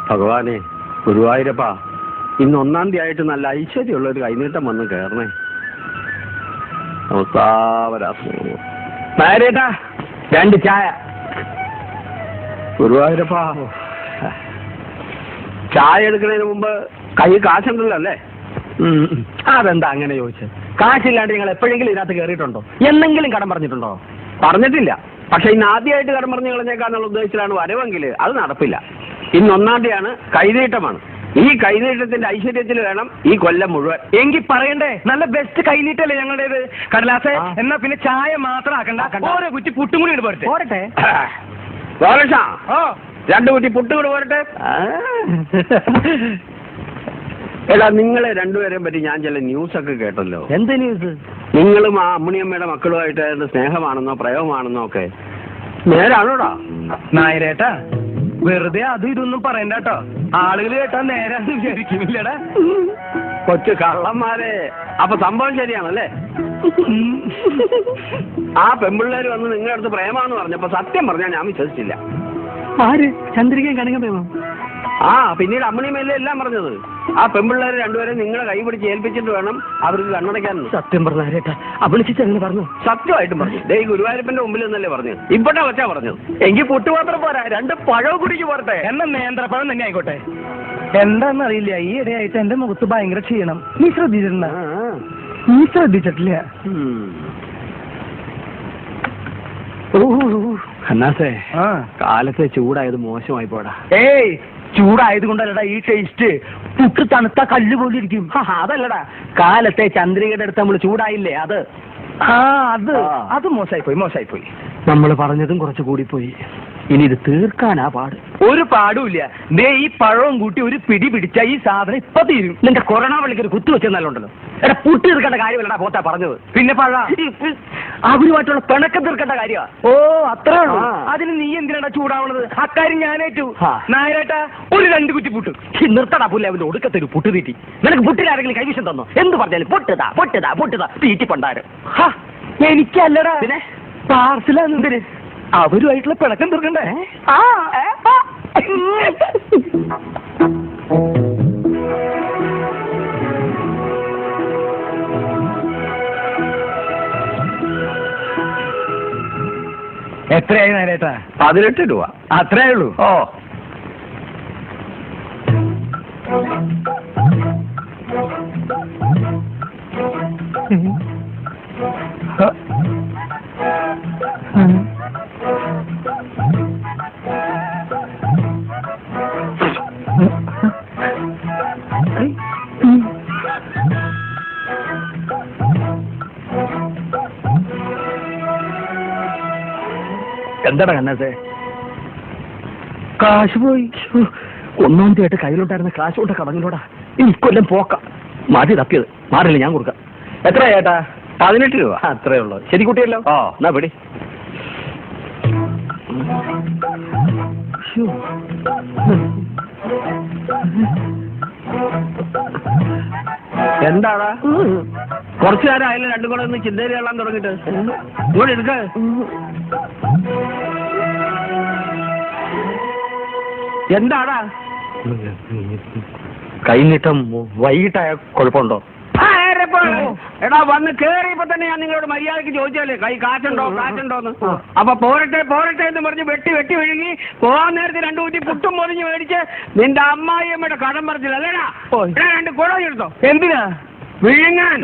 ഭഗവാനെ, ഗുരുവായൂരപ്പാ, ഇന്ന് 1-ാം തീയതി ആയിട്ട് നല്ല ഐശ്വര്യമുള്ള ഒരു കൈനീട്ടം വന്ന് കയറണേ. നായരേട്ടാ, 2 ചായ. ഗുരുവായൂരപ്പാ, ചായ എടുക്കുന്നതിന് മുമ്പ് കൈ കാശുണ്ടല്ലോ അല്ലേ? അതെന്താ അങ്ങനെ ചോദിച്ചത്? കാശില്ലാണ്ട് നിങ്ങൾ എപ്പോഴെങ്കിലും ഇതിനകത്ത് കയറിയിട്ടുണ്ടോ? എന്തെങ്കിലും കടം പറഞ്ഞിട്ടുണ്ടോ? പറഞ്ഞിട്ടില്ല. പക്ഷെ ഇന്ന് ആദ്യമായിട്ട് കടം പറഞ്ഞു കളഞ്ഞേക്കാന്നുള്ള ഉദ്ദേശത്തിലാണ് വരവെങ്കിൽ അത് നടപ്പില്ല. ഇന്ന് 1-ാം തീയതിയാണ്, കൈനീട്ടമാണ്. ഈ കൈനീട്ടത്തിന്റെ ഐശ്വര്യത്തിൽ വേണം ഈ കൊല്ലം മുഴുവൻ. എങ്കിൽ പറയണ്ടേ, നല്ല ബെസ്റ്റ് കൈനീട്ടല്ലേ ഞങ്ങളുടേത്. കടലാസേ, എന്നാ പിന്നെ ചായ മാത്രം ആക്കണ്ട, ഓരോ കുറ്റി പുട്ടും കൂടി പോരട്ടെ. പോരട്ടെ 2 കുറ്റി പുട്ടും കൂടി പോരട്ടെ. എടാ, നിങ്ങളെ രണ്ടുപേരെയും പറ്റി ഞാൻ ചില ന്യൂസൊക്കെ കേട്ടല്ലോ. എന്ത് ന്യൂസ്? നിങ്ങളും ആ അമ്മുണിയമ്മയുടെ മക്കളുമായിട്ട് സ്നേഹമാണെന്നോ പ്രയോഗമാണെന്നോ ഒക്കെ നേരാണോടാ? നായരേട്ടാ, വെറുതെ അതും ഇതൊന്നും പറയണ്ട കേട്ടോ. ആളുകൾ കേട്ടാ നേരാന്ന് വിചാരിക്കുന്നില്ലടാ. കൊച്ചു കള്ളന്മാരെ. അപ്പൊ സംഭവം ശരിയാണല്ലേ? ആ പെമ്പിള്ളേര് വന്ന് നിങ്ങളുടെ അടുത്ത് പ്രേമാന്ന് പറഞ്ഞപ്പോ സത്യം പറഞ്ഞാൽ ഞാൻ വിശ്വസിച്ചില്ല. ആര്? ചന്ദ്രികയും കണിക പ്രേമം? പിന്നീട് അമ്മുണിയമ്മയല്ലേ എല്ലാം പറഞ്ഞത്. ആ പെമ്പിള്ളേര് രണ്ടുപേരും നിങ്ങളെ കൈ പിടിച്ച് ഏൽപ്പിച്ചിട്ട് വേണം അവർക്ക് കണ്ണടയ്ക്കാൻ. സത്യം പറഞ്ഞേട്ടാ, അഭിനയിച്ചിട്ട് അങ്ങനെ പറഞ്ഞു? സത്യമായിട്ടും പറഞ്ഞു. ഈ ഗുരുവായൂരപ്പന്റെ മുമ്പിൽ നിന്നല്ലേ പറഞ്ഞു. ഇപ്പോഴാ വച്ചാ പറഞ്ഞത്. എങ്കിൽ പുട്ടുപാത്രം പോരാ, 2 പഴവും കുടിക്ക് പോരട്ടെ. എന്നാ നേന്ത്രപ്പഴം തന്നെ ആയിക്കോട്ടെ. എന്താന്നറിയില്ല, ഈ ഇടയായിട്ട് എന്റെ മുഖത്ത് ഭയങ്കര ക്ഷീണം. നീ ശ്രദ്ധിച്ചിട്ടുണ്ട? നീ ശ്രദ്ധിച്ചിട്ടില്ല? അന്നാസേ, കാലത്തെ ചൂടായത് മോശമായി പോടാ. ഏയ്, ചൂടായത് കൊണ്ടല്ലടാ ഈ ടേസ്റ്റ്. പുട്ട് തണുത്ത കല്ല് പോലെ ഇരിക്കും. അതല്ലടാ, കാലത്തെ ചന്ദ്രികയുടെ അടുത്ത് നമ്മൾ ചൂടായില്ലേ, അത്. അത് മോശമായിപ്പോയി. നമ്മൾ പറഞ്ഞതും കുറച്ച് കൂടിപ്പോയി. ഇനി ഇത് തീർക്കാനാ പാട്. ഒരു പാടുമില്ല. ദേ, ഈ പഴവും കൂട്ടി ഒരു പിടി പിടിച്ച ഈ സാധനം ഇപ്പൊ തീരും. നിന്റെ കൊറോണ വള്ളിക്കൊരു കുത്തു വെച്ചെന്നാലുണ്ടല്ലോ. എടാ, പുട്ട് തീർക്കേണ്ട കാര്യമല്ലടാ പോത്താ പറഞ്ഞത്. പിന്നെ പഴ അവരുമായിട്ടുള്ള പിണക്കം തീർക്കേണ്ട കാര്യമാണ്. ഓ, അത്രേ ഉള്ളൂ. അതിന് നീ എന്തിനാടാ ചൂടാവണത്? അക്കാര്യം ഞാനേറ്റു. നായരേട്ടാ, ഒരു 2 കുറ്റി പുട്ട് നിർത്തടാ. പുല്ല അവന്റെ ഒടുക്കത്തൊരു പുട്ട് തീറ്റി. നിനക്ക് പുട്ടിൽ ആരെങ്കിലും കൈവശം തന്നോ? എന്ത് പറഞ്ഞാലും പൊട്ടുതാ തീറ്റി പണ്ടാരും. എനിക്കല്ലടാ, പിന്നെ പാർസലാന്ന്. അവരുമായിട്ടുള്ള പിണക്കം തീർക്കണ്ടേ? എത്രയായി നേരേട്ടാ? 18 രൂപ. അത്രേ ഉള്ളൂ? ഓ, എന്താടാ കണ്ണാസേ? കാശ് പോയി. 1-ാം തീയതി കയ്യിലുണ്ടായിരുന്ന കാശ് കൊണ്ട് കടങ്ങിലോടാ. ഇനി ഇക്കൊല്ലം പോക്ക. മതി തപ്പിയത്. മാറില്ല, ഞാൻ കൊടുക്കാം. എത്രയാ ചേട്ടാ? 18 രൂപ. അത്രേ ഉള്ളൂ. ശരി കുട്ടിയല്ലോ. എന്നാ പിടി. എന്താടാ, കുറച്ചു നേരം ആയാലും 2 കൂടെ ഒന്ന് ചിന്തയിൽ കേളാൻ തുടങ്ങിട്ട്. ഇങ്ങോട്ട് എടുക്ക. എന്താടാ? കൈനീട്ടം വൈകിട്ടായ കുഴപ്പമുണ്ടോ? എടാ, വന്ന് കേറിയപ്പോ തന്നെ ഞാൻ നിങ്ങളോട് മര്യാദക്ക് ചോദിച്ചാലേ കാറ്റുണ്ടോന്ന്. അപ്പൊ പോരട്ടെ എന്ന് പറഞ്ഞ് വെട്ടി വിഴുങ്ങി പോകാൻ നേരത്തെ 2 കുറ്റി പുട്ടും പൊതിഞ്ഞ് മേടിച്ച് നിന്റെ അമ്മായിയമ്മയുടെ കടം പറഞ്ഞില്ല അല്ലേടാ? 2 കുടം എടുത്തോ. എന്തിനാ? വിഴുങ്ങാൻ.